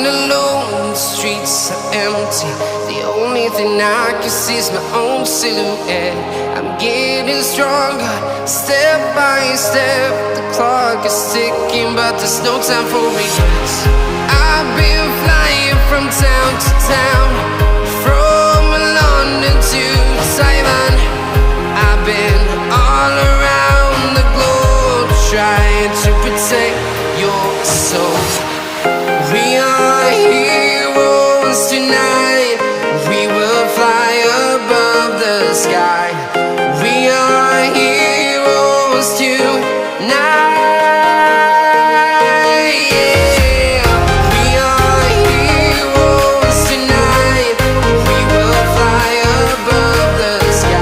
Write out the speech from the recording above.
alone, the streets are empty. The only thing I can see is my own silhouette. I'm getting stronger, step by step. The clock is ticking, but there's no time for regrets. I've been flying from town to town, from London to Taiwan.